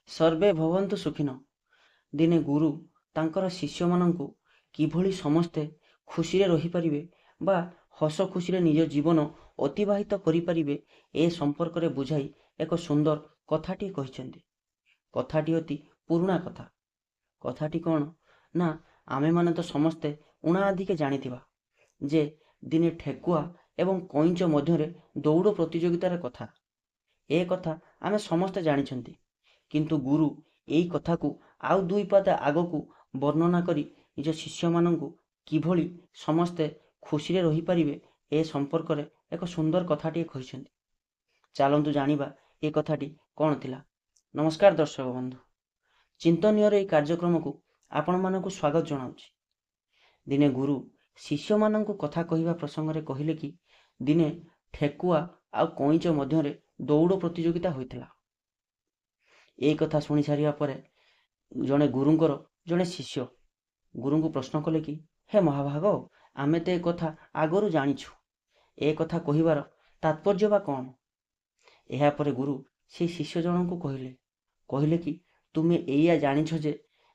ସର୍ବେ ଭବନ୍ତୁ ସୁଖିନଃ। ଦିନେ ଗୁରୁ ତାଙ୍କର ଶିଷ୍ୟମାନଙ୍କୁ କିଭଳି ସମସ୍ତେ ଖୁସିରେ ରହିପାରିବେ ବା ହସ ଖୁସିରେ ନିଜ ଜୀବନ ଅତିବାହିତ କରିପାରିବେ ଏ ସମ୍ପର୍କରେ ବୁଝାଇ ଏକ ସୁନ୍ଦର କଥାଟିଏ କହିଛନ୍ତି। କଥାଟି ଅତି ପୁରୁଣା କଥା। କଥାଟି କ'ଣ ନା ଆମେମାନେ ତ ସମସ୍ତେ ଉଣାଅଧିକେ ଜାଣିଥିବା ଯେ ଦିନେ ଠେକୁଆ ଏବଂ କଇଁଚ ମଧ୍ୟରେ ଦୌଡ଼ ପ୍ରତିଯୋଗିତାର କଥା। ଏ କଥା ଆମେ ସମସ୍ତେ ଜାଣିଛନ୍ତି, କିନ୍ତୁ ଗୁରୁ ଏଇ କଥାକୁ ଆଉ ଦୁଇ ପାଦ ଆଗକୁ ବର୍ଣ୍ଣନା କରି ନିଜ ଶିଷ୍ୟମାନଙ୍କୁ କିଭଳି ସମସ୍ତେ ଖୁସିରେ ରହିପାରିବେ ଏ ସମ୍ପର୍କରେ ଏକ ସୁନ୍ଦର କଥାଟିଏ କହିଛନ୍ତି। ଚାଲନ୍ତୁ ଜାଣିବା ଏ କଥାଟି କ'ଣ ଥିଲା। ନମସ୍କାର ଦର୍ଶକ ବନ୍ଧୁ, ଚିନ୍ତନୀୟର ଏହି କାର୍ଯ୍ୟକ୍ରମକୁ ଆପଣମାନଙ୍କୁ ସ୍ୱାଗତ ଜଣାଉଛି। ଦିନେ ଗୁରୁ ଶିଷ୍ୟମାନଙ୍କୁ କଥା କହିବା ପ୍ରସଙ୍ଗରେ କହିଲେ କି ଦିନେ ଠେକୁଆ ଆଉ କଇଁଚ ମଧ୍ୟରେ ଦୌଡ଼ ପ୍ରତିଯୋଗିତା ହୋଇଥିଲା। ଏଇ କଥା ଶୁଣି ସାରିବା ପରେ ଜଣେ ଗୁରୁଙ୍କର ଜଣେ ଶିଷ୍ୟ ଗୁରୁଙ୍କୁ ପ୍ରଶ୍ନ କଲେ କି ହେ ମହାଭାଗ, ଆମେ ତ ଏ କଥା ଆଗରୁ ଜାଣିଛୁ, ଏ କଥା କହିବାର ତାତ୍ପର୍ଯ୍ୟ ବା କ'ଣ? ଏହାପରେ ଗୁରୁ ସେହି ଶିଷ୍ୟ ଜଣଙ୍କୁ କହିଲେ କି ତୁମେ ଏଇଆ ଜାଣିଛ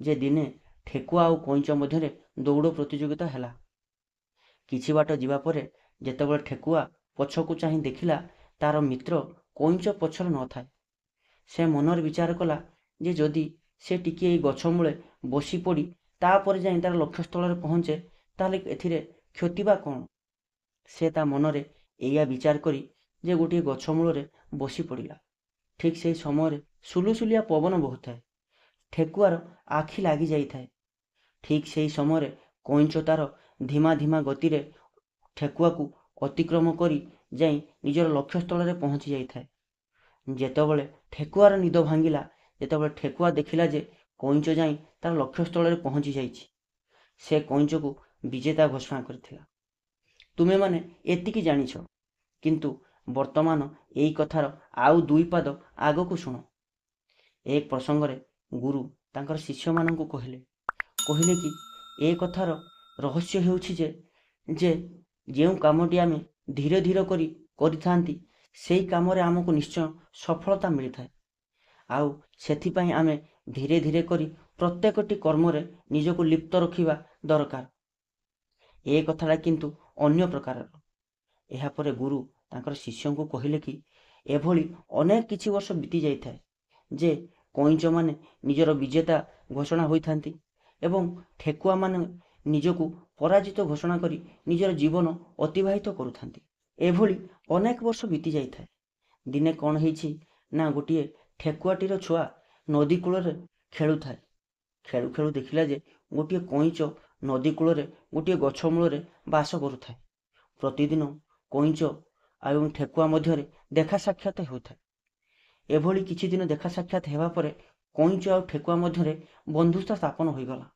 ଯେ ଦିନେ ଠେକୁଆ ଆଉ କଇଁଚ ମଧ୍ୟରେ ଦୌଡ଼ ପ୍ରତିଯୋଗିତା ହେଲା। କିଛି ବାଟ ଯିବା ପରେ ଯେତେବେଳେ ଠେକୁଆ ପଛକୁ ଚାହିଁ ଦେଖିଲା ତାର ମିତ୍ର କଇଁଚ ପଛରେ ନଥାଏ, ସେ ମନରେ ବିଚାର କଲା ଯେ ଯଦି ସେ ଟିକିଏ ଏଇ ଗଛ ମୂଳେ ବସି ପଡ଼ି ତାପରେ ଯାଇ ତାର ଲକ୍ଷ୍ୟସ୍ଥଳରେ ପହଞ୍ଚେ ତାହେଲେ ଏଥିରେ କ୍ଷତି ବା କ'ଣ? ସେ ତା ମନରେ ଏଇଆ ବିଚାର କରି ଯେ ଗୋଟିଏ ଗଛ ମୂଳରେ ବସି ପଡ଼ିଲା। ଠିକ୍ ସେହି ସମୟରେ ସୁଲୁସୁଲିଆ ପବନ ବହୁଥାଏ। ଠେକୁଆର ଆଖି ଲାଗି ଯାଇଥାଏ। ଠିକ୍ ସେହି ସମୟରେ କଇଁଚ ତାର ଧିମା ଧିମା ଗତିରେ ଠେକୁଆକୁ ଅତିକ୍ରମ କରି ଯାଇ ନିଜର ଲକ୍ଷ୍ୟସ୍ଥଳରେ ପହଞ୍ଚି ଯାଇଥାଏ। ଯେତେବେଳେ ଠେକୁଆର ନିଦ ଭାଙ୍ଗିଲା, ଯେତେବେଳେ ଠେକୁଆ ଦେଖିଲା ଯେ କଇଁଚ ଯାଇ ତାର ଲକ୍ଷ୍ୟସ୍ଥଳରେ ପହଞ୍ଚି ଯାଇଛି, ସେ କଇଁଚକୁ ବିଜେତା ଘୋଷଣା କରିଥିଲା। ତୁମେମାନେ ଏତିକି ଜାଣିଛ, କିନ୍ତୁ ବର୍ତ୍ତମାନ ଏଇ କଥାର ଆଉ ଦୁଇ ପାଦ ଆଗକୁ ଶୁଣ। ଏ ପ୍ରସଙ୍ଗରେ ଗୁରୁ ତାଙ୍କର ଶିଷ୍ୟମାନଙ୍କୁ କହିଲେ କି ଏ କଥାର ରହସ୍ୟ ହେଉଛି ଯେ ଯେଉଁ କାମଟି ଆମେ ଧୀରେ ଧୀରେ କରିଥାନ୍ତି ସେଇ କାମରେ ଆମକୁ ନିଶ୍ଚୟ ସଫଳତା ମିଳିଥାଏ। ଆଉ ସେଥିପାଇଁ ଆମେ ଧୀରେ ଧୀରେ କରି ପ୍ରତ୍ୟେକଟି କର୍ମରେ ନିଜକୁ ଲିପ୍ତ ରଖିବା ଦରକାର। ଏ କଥାଟା କିନ୍ତୁ ଅନ୍ୟ ପ୍ରକାରର। ଏହାପରେ ଗୁରୁ ତାଙ୍କର ଶିଷ୍ୟଙ୍କୁ କହିଲେ କି ଏଭଳି ଅନେକ କିଛି ବର୍ଷ ବିତି ଯାଇଥାଏ ଯେ କଇଁଚମାନେ ନିଜର ବିଜେତା ଘୋଷଣା ହୋଇଥାନ୍ତି ଏବଂ ଠେକୁଆମାନେ ନିଜକୁ ପରାଜିତ ଘୋଷଣା କରି ନିଜର ଜୀବନ ଅତିବାହିତ କରୁଥାନ୍ତି। ଏଭଳି ଅନେକ ବର୍ଷ ବିତି ଯାଇଥାଏ। ଦିନେ କ'ଣ ହେଇଛି ନା ଗୋଟିଏ ଠେକୁଆଟିର ଛୁଆ ନଦୀ କୂଳରେ ଖେଳୁଥାଏ। ଖେଳୁ ଖେଳୁ ଦେଖିଲା ଯେ ଗୋଟିଏ କଇଁଚ ନଦୀ କୂଳରେ ଗୋଟିଏ ଗଛ ମୂଳରେ ବାସ କରୁଥାଏ। ପ୍ରତିଦିନ କଇଁଚ ଏବଂ ଠେକୁଆ ମଧ୍ୟରେ ଦେଖା ସାକ୍ଷାତ ହେଉଥାଏ। ଏଭଳି କିଛି ଦିନ ଦେଖା ସାକ୍ଷାତ ହେବା ପରେ କଇଁଚ ଆଉ ଠେକୁଆ ମଧ୍ୟରେ ବନ୍ଧୁତା ସ୍ଥାପନ ହୋଇଗଲା।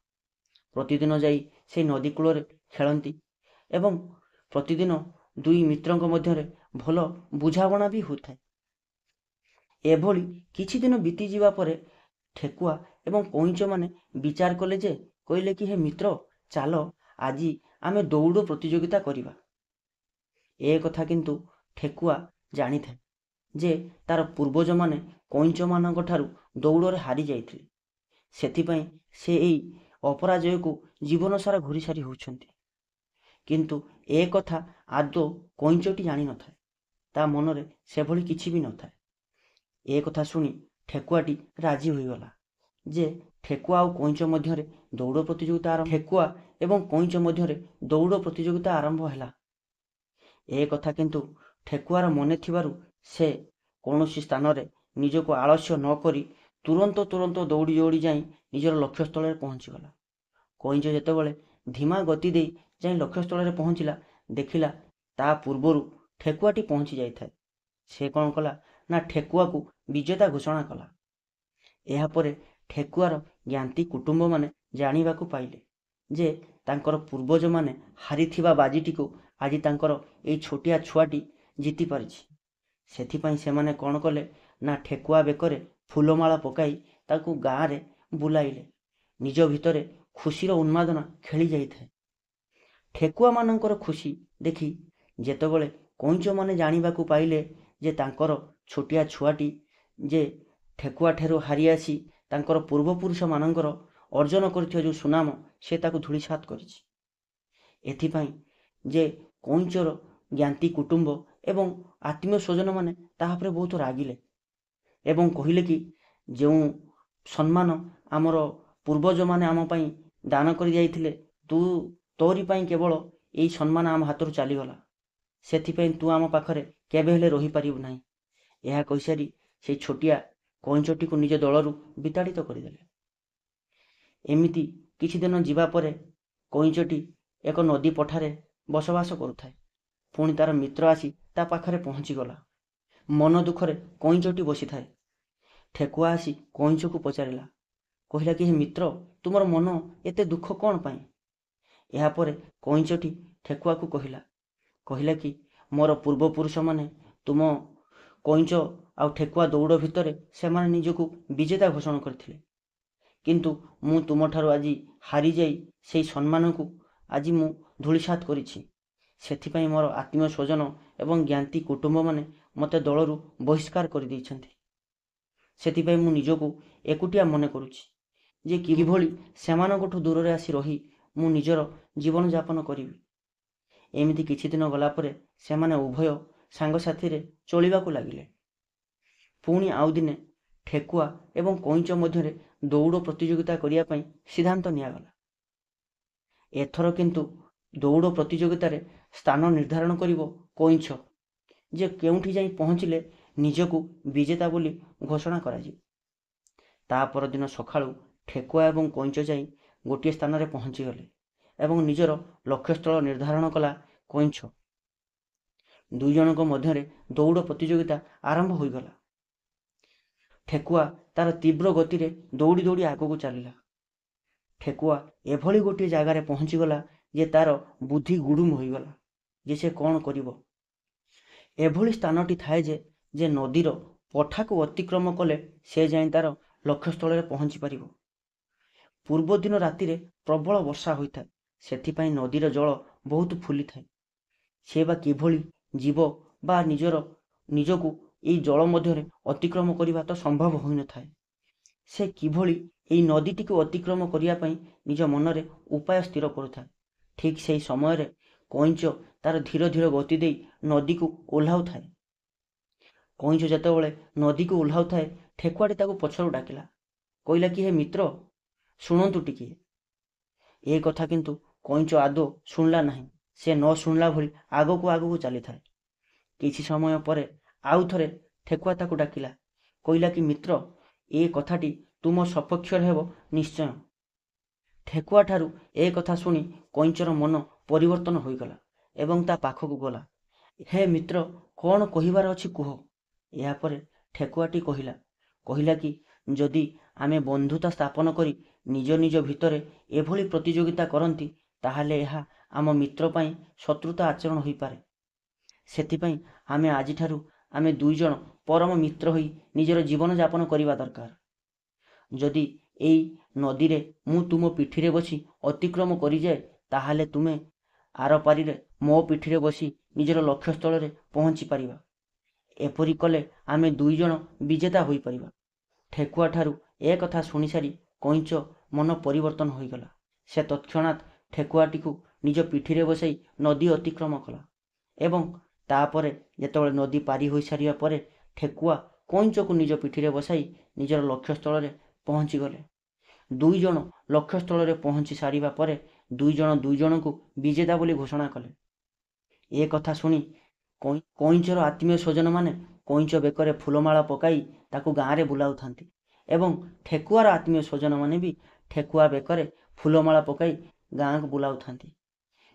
ପ୍ରତିଦିନ ଯାଇ ସେହି ନଦୀ କୂଳରେ ଖେଳନ୍ତି ଏବଂ ପ୍ରତିଦିନ ଦୁଇ ମିତ୍ରଙ୍କ ମଧ୍ୟରେ ଭଲ ବୁଝାମଣା ବି ହୋଇଥାଏ। ଏଭଳି କିଛି ଦିନ ବିତିଯିବା ପରେ ଠେକୁଆ ଏବଂ କଇଁଚମାନେ ବିଚାର କଲେ ଯେ କହିଲେ କି ହେ ମିତ୍ର, ଚାଲ ଆଜି ଆମେ ଦୌଡ଼ ପ୍ରତିଯୋଗିତା କରିବା। ଏ କଥା କିନ୍ତୁ ଠେକୁଆ ଜାଣିଥାଏ ଯେ ତାର ପୂର୍ବଜମାନେ କଇଁଚମାନଙ୍କ ଠାରୁ ଦୌଡ଼ରେ ହାରି ଯାଇଥିଲେ। ସେଥିପାଇଁ ସେ ଏଇ ଅପରାଜୟକୁ ଜୀବନସାରା ଘୋରିସାରି ହେଉଛନ୍ତି। କିନ୍ତୁ ଏ କଥା ଆଦୌ କଇଁଚଟି ଜାଣିନଥାଏ। ତା ମନରେ ସେଭଳି କିଛି ବି ନଥାଏ। ଏ କଥା ଶୁଣି ଠେକୁଆଟି ରାଜି ହୋଇଗଲା ଯେ ଠେକୁଆ ଆଉ କଇଁଚ ମଧ୍ୟରେ ଦୌଡ଼ ପ୍ରତିଯୋଗିତା ଆରମ୍ଭ ହେଲା। ଏ କଥା କିନ୍ତୁ ଠେକୁଆର ମନେ ଥିବାରୁ ସେ କୌଣସି ସ୍ଥାନରେ ନିଜକୁ ଆଳସ୍ୟ ନ କରି ତୁରନ୍ତ ଦୌଡ଼ି ଯାଇ ନିଜର ଲକ୍ଷ୍ୟସ୍ଥଳରେ ପହଞ୍ଚିଗଲା। କଇଁଚ ଯେତେବେଳେ ଧୀମା ଗତି ଦେଇ ଯାଇ ଲକ୍ଷ୍ୟସ୍ଥଳରେ ପହଞ୍ଚିଲା, ଦେଖିଲା ତା ପୂର୍ବରୁ ଠେକୁଆଟି ପହଞ୍ଚି ଯାଇଥାଏ। ସେ କ'ଣ କଲା ନା ଠେକୁଆକୁ ବିଜେତା ଘୋଷଣା କଲା। ଏହାପରେ ଠେକୁଆର ଜ୍ଞାତି କୁଟୁମ୍ବମାନେ ଜାଣିବାକୁ ପାଇଲେ ଯେ ତାଙ୍କର ପୂର୍ବଜମାନେ ହାରିଥିବା ବାଜିଟିକୁ ଆଜି ତାଙ୍କର ଏଇ ଛୋଟିଆ ଛୁଆଟି ଜିତି ପାରିଛି। ସେଥିପାଇଁ ସେମାନେ କ'ଣ କଲେ ନା ଠେକୁଆ ବେକରେ ଫୁଲମାଳ ପକାଇ ତାକୁ ଗାଁରେ ବୁଲାଇଲେ। ନିଜ ଭିତରେ ଖୁସିର ଉନ୍ମାଦନା ଖେଳି ଯାଇଥାଏ। ଠେକୁଆମାନଙ୍କର ଖୁସି ଦେଖି ଯେତେବେଳେ କଇଁଚମାନେ ଜାଣିବାକୁ ପାଇଲେ ଯେ ତାଙ୍କର ଛୋଟିଆ ଛୁଆଟି ଯେ ଠେକୁଆଠାରୁ ହାରି ଆସି ତାଙ୍କର ପୂର୍ବପୁରୁଷମାନଙ୍କର ଅର୍ଜନ କରିଥିବା ଯେଉଁ ସୁନାମ ସେ ତାକୁ ଧୂଳିସାତ୍ କରିଛି। ଏଥିପାଇଁ ଯେ କଇଁଚର ଜ୍ଞାତି କୁଟୁମ୍ବ ଏବଂ ଆତ୍ମୀୟ ସ୍ୱଜନମାନେ ତାହା ଉପରେ ବହୁତ ରାଗିଲେ ଏବଂ କହିଲେ କି ଯେଉଁ ସମ୍ମାନ ଆମର ପୂର୍ବଜମାନେ ଆମ ପାଇଁ ଦାନ କରି ଯାଇଥିଲେ, ତୋରି ପାଇଁ କେବଳ ଏଇ ସମ୍ମାନ ଆମ ହାତରୁ ଚାଲିଗଲା। ସେଥିପାଇଁ ତୁ ଆମ ପାଖରେ କେବେ ହେଲେ ରହିପାରିବୁ ନାହିଁ। ଏହା କହିସାରି ସେଇ ଛୋଟିଆ କଇଁଚଟିକୁ ନିଜ ଦଳରୁ ବିତାଡ଼ିତ କରିଦେଲେ। ଏମିତି କିଛି ଦିନ ଯିବା ପରେ କଇଁଚଟି ଏକ ନଦୀ ପଠାରେ ବସବାସ କରୁଥାଏ। ପୁଣି ତାର ମିତ୍ର ଆସି ତା ପାଖରେ ପହଞ୍ଚିଗଲା। ମନ ଦୁଃଖରେ କଇଁଚଟି ବସିଥାଏ। ଠେକୁଆ ଆସି କଇଁଚକୁ ପଚାରିଲା, କହିଲା କି, ହେ ମିତ୍ର, ତୁମର ମନ ଏତେ ଦୁଃଖ କ'ଣ ପାଇଁ? ଏହାପରେ କଇଁଚଟି ଠେକୁଆକୁ କହିଲା କି, ମୋର ପୂର୍ବପୁରୁଷମାନେ ତୁମ କଇଁଚ ଆଉ ଠେକୁଆ ଦୌଡ଼ ଭିତରେ ସେମାନେ ନିଜକୁ ବିଜେତା ଘୋଷଣା କରିଥିଲେ। କିନ୍ତୁ ମୁଁ ତୁମଠାରୁ ଆଜି ହାରିଯାଇ ସେଇ ସମ୍ମାନକୁ ଆଜି ମୁଁ ଧୂଳିସାତ୍ କରିଛି। ସେଥିପାଇଁ ମୋର ଆତ୍ମୀୟ ସ୍ୱଜନ ଏବଂ ଜ୍ଞାତି କୁଟୁମ୍ବମାନେ ମୋତେ ଦଳରୁ ବହିଷ୍କାର କରିଦେଇଛନ୍ତି। ସେଥିପାଇଁ ମୁଁ ନିଜକୁ ଏକୁଟିଆ ମନେ କରୁଛି ଯେ କିଭଳି ସେମାନଙ୍କଠୁ ଦୂରରେ ଆସି ରହି ମୁଁ ନିଜର ଜୀବନଯାପନ କରିବି। ଏମିତି କିଛି ଦିନ ଗଲା ପରେ ସେମାନେ ଉଭୟ ସାଙ୍ଗସାଥିରେ ଚଳିବାକୁ ଲାଗିଲେ। ପୁଣି ଆଉ ଦିନେ ଠେକୁଆ ଏବଂ କଇଁଚ ମଧ୍ୟରେ ଦୌଡ଼ ପ୍ରତିଯୋଗିତା କରିବା ପାଇଁ ସିଦ୍ଧାନ୍ତ ନିଆଗଲା। ଏଥର କିନ୍ତୁ ଦୌଡ଼ ପ୍ରତିଯୋଗିତାରେ ସ୍ଥାନ ନିର୍ଦ୍ଧାରଣ କରିବ କଇଁଛ, ଯେ କେଉଁଠି ଯାଇ ପହଞ୍ଚିଲେ ନିଜକୁ ବିଜେତା ବୋଲି ଘୋଷଣା କରାଯିବ। ତା ପରଦିନ ସକାଳୁ ଠେକୁଆ ଏବଂ କଇଁଚ ଯାଇ ଗୋଟିଏ ସ୍ଥାନରେ ପହଞ୍ଚିଗଲେ ଏବଂ ନିଜର ଲକ୍ଷ୍ୟସ୍ଥଳ ନିର୍ଦ୍ଧାରଣ କଲା କଇଁଛ। ଦୁଇ ଜଣଙ୍କ ମଧ୍ୟରେ ଦୌଡ଼ ପ୍ରତିଯୋଗିତା ଆରମ୍ଭ ହୋଇଗଲା। ଠେକୁଆ ତାର ତୀବ୍ର ଗତିରେ ଦୌଡ଼ି ଦୌଡ଼ି ଆଗକୁ ଚାଲିଲା। ଠେକୁଆ ଏଭଳି ଗୋଟିଏ ଜାଗାରେ ପହଞ୍ଚିଗଲା ଯେ ତାର ବୁଦ୍ଧି ଗୁଡୁମ ହୋଇଗଲା ଯେ ସେ କ'ଣ କରିବ। ଏଭଳି ସ୍ଥାନଟି ଥାଏ ଯେ ନଦୀର ପଠାକୁ ଅତିକ୍ରମ କଲେ ସେ ଯାଇ ତାର ଲକ୍ଷ୍ୟସ୍ଥଳରେ ପହଞ୍ଚି ପାରିବ। ପୂର୍ବଦିନ ରାତିରେ ପ୍ରବଳ ବର୍ଷା ହୋଇଥାଏ। ସେଥିପାଇଁ ନଦୀର ଜଳ ବହୁତ ଫୁଲିଥାଏ। ସେ ବା କିଭଳି ଯିବ ବା ନିଜକୁ ଏଇ ଜଳ ମଧ୍ୟରେ ଅତିକ୍ରମ କରିବା ତ ସମ୍ଭବ ହୋଇନଥାଏ। ସେ କିଭଳି ଏଇ ନଦୀଟିକୁ ଅତିକ୍ରମ କରିବା ପାଇଁ ନିଜ ମନରେ ଉପାୟ ସ୍ଥିର କରୁଥାଏ। ଠିକ୍ ସେହି ସମୟରେ କଇଁଚ ତାର ଧୀର ଧୀର ଗତି ଦେଇ ନଦୀକୁ ଓହ୍ଲାଉଥାଏ। କଇଁଚ ଯେତେବେଳେ ନଦୀକୁ ଓହ୍ଲାଉଥାଏ, ଠେକୁଆଟି ତାକୁ ପଛରୁ ଡାକିଲା, କହିଲା କି, ହେ ମିତ୍ର, ଶୁଣନ୍ତୁ ଟିକିଏ। ଏ କଥା କିନ୍ତୁ କଇଁଚ ଆଦୌ ଶୁଣିଲା ନାହିଁ। ସେ ନ ଶୁଣିଲା ଭଳି ଆଗକୁ ଆଗକୁ ଚାଲିଥାଏ। କିଛି ସମୟ ପରେ ଆଉ ଥରେ ଠେକୁଆ ତାକୁ ଡାକିଲା, କହିଲା କି, ମିତ୍ର, ଏ କଥାଟି ତୁମ ସପକ୍ଷରେ ହେବ ନିଶ୍ଚୟ। ଠେକୁଆଠାରୁ ଏ କଥା ଶୁଣି କଇଁଚର ମନ ପରିବର୍ତ୍ତନ ହୋଇଗଲା ଏବଂ ତା ପାଖକୁ ଗଲା। ହେ ମିତ୍ର, କ'ଣ କହିବାର ଅଛି କୁହ। ଏହାପରେ ଠେକୁଆଟି କହିଲା କି, ଯଦି ଆମେ ବନ୍ଧୁତା ସ୍ଥାପନ କରି ନିଜ ନିଜ ଭିତରେ ଏଭଳି ପ୍ରତିଯୋଗିତା କରନ୍ତି, ତାହେଲେ ଏହା ଆମ ମିତ୍ର ପାଇଁ ଶତ୍ରୁତା ଆଚରଣ ହୋଇପାରେ। ସେଥିପାଇଁ ଆମେ ଆଜିଠାରୁ ଆମେ ଦୁଇ ଜଣ ପରମ ମିତ୍ର ହୋଇ ନିଜର ଜୀବନଯାପନ କରିବା ଦରକାର। ଯଦି ଏଇ ନଦୀରେ ମୁଁ ତୁମ ପିଠିରେ ବସି ଅତିକ୍ରମ କରିଯାଏ, ତାହେଲେ ତୁମେ ଆର ପାରିରେ ମୋ ପିଠିରେ ବସି ନିଜର ଲକ୍ଷ୍ୟସ୍ଥଳରେ ପହଞ୍ଚି ପାରିବା। ଏପରି କଲେ ଆମେ ଦୁଇ ଜଣ ବିଜେତା ହୋଇପାରିବା। ଠେକୁଆଠାରୁ ଏ କଥା ଶୁଣିସାରି କଇଁଚ ମନ ପରିବର୍ତ୍ତନ ହୋଇଗଲା। ସେ ତତ୍କ୍ଷଣାତ୍ ଠେକୁଆଟିକୁ ନିଜ ପିଠିରେ ବସାଇ ନଦୀ ଅତିକ୍ରମ କଲା ଏବଂ ତାପରେ ଯେତେବେଳେ ନଦୀ ପାରି ହୋଇସାରିବା ପରେ ଠେକୁଆ କଇଁଚକୁ ନିଜ ପିଠିରେ ବସାଇ ନିଜର ଲକ୍ଷ୍ୟସ୍ଥଳରେ ପହଞ୍ଚିଗଲେ। ଦୁଇ ଜଣ ଲକ୍ଷ୍ୟସ୍ଥଳରେ ପହଞ୍ଚି ସାରିବା ପରେ ଦୁଇ ଜଣଙ୍କୁ ବିଜେତା ବୋଲି ଘୋଷଣା କଲେ। ଏ କଥା ଶୁଣି କଇଁଚର ଆତ୍ମୀୟ ସ୍ୱଜନମାନେ କଇଁଚ ବେକରେ ଫୁଲମାଳ ପକାଇ ତାକୁ ଗାଁରେ ବୁଲାଉଥାନ୍ତି ଏବଂ ଠେକୁଆର ଆତ୍ମୀୟ ସ୍ୱଜନମାନେ ବି ଠେକୁଆ ବେକରେ ଫୁଲମାଳ ପକାଇ ଗାଁକୁ ବୁଲାଉଥାନ୍ତି।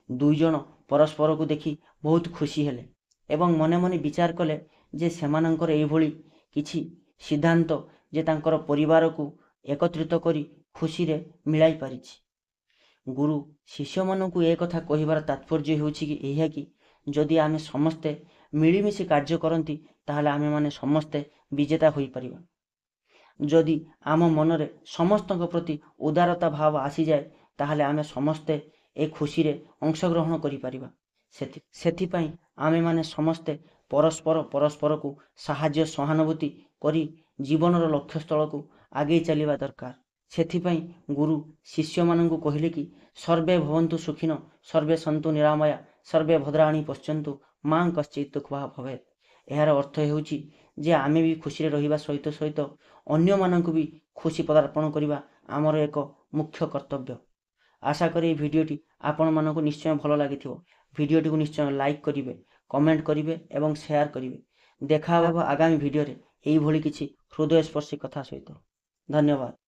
ଦୁଇ ଜଣ ପରସ୍ପରକୁ ଦେଖି ବହୁତ ଖୁସି ହେଲେ ଏବଂ ମନେ ମନେ ବିଚାର କଲେ ଯେ ସେମାନଙ୍କର ଏଇଭଳି କିଛି ସିଦ୍ଧାନ୍ତ ଯେ ତାଙ୍କର ପରିବାରକୁ ଏକତ୍ରିତ କରି ଖୁସିରେ ମିଳାଇ ପାରିଛି। ଗୁରୁ ଶିଷ୍ୟମାନଙ୍କୁ ଏ କଥା କହିବାର ତାତ୍ପର୍ଯ୍ୟ ହେଉଛି କି ଏହା କି ଯଦି ଆମେ ସମସ୍ତେ ମିଳିମିଶି କାର୍ଯ୍ୟ କରନ୍ତି, ତାହେଲେ ଆମେମାନେ ସମସ୍ତେ ବିଜେତା ହୋଇପାରିବା। ଯଦି ଆମ ମନରେ ସମସ୍ତଙ୍କ ପ୍ରତି ଉଦାରତା ଭାବ ଆସିଯାଏ, ତାହେଲେ ଆମେ ସମସ୍ତେ ଏ ଖୁସିରେ ଅଂଶଗ୍ରହଣ କରିପାରିବା। ସେଥିପାଇଁ ଆମେମାନେ ସମସ୍ତେ ପରସ୍ପରକୁ ସାହାଯ୍ୟ ସହାନୁଭୂତି କରି ଜୀବନର ଲକ୍ଷ୍ୟସ୍ଥଳକୁ ଆଗେଇ ଚାଲିବା ଦରକାର। ସେଥିପାଇଁ ଗୁରୁ ଶିଷ୍ୟମାନଙ୍କୁ କହିଲେ କି ସର୍ବେ ଭବନ୍ତୁ ସୁଖିନଃ, ସର୍ବେ ସନ୍ତୁ ନିରାମୟା, ସର୍ବେ ଭଦ୍ରାଣୀ ପଶ୍ୟନ୍ତୁ, ମା କଶ୍ଚିତ୍ ଦୁଃଖ ଭବେତ୍। ଏହାର ଅର୍ଥ ହେଉଛି ଯେ ଆମେ ବି ଖୁସିରେ ରହିବା ସହିତ ସହିତ ଅନ୍ୟମାନଙ୍କୁ ବି ଖୁସି ପଦାର୍ପଣ କରିବା ଆମର ଏକ ମୁଖ୍ୟ କର୍ତ୍ତବ୍ୟ। ଆଶା କରେ ଏହି ଭିଡ଼ିଓଟି ଆପଣମାନଙ୍କୁ ନିଶ୍ଚୟ ଭଲ ଲାଗିଥିବ। ଭିଡ଼ିଓଟିକୁ ନିଶ୍ଚୟ ଲାଇକ୍ କରିବେ, କମେଣ୍ଟ କରିବେ ଏବଂ ସେୟାର କରିବେ। ଦେଖା ହେବ ଆଗାମୀ ଭିଡ଼ିଓରେ ଏଇଭଳି କିଛି ହୃଦୟସ୍ପର୍ଶୀ କଥା ସହିତ। ଧନ୍ୟବାଦ।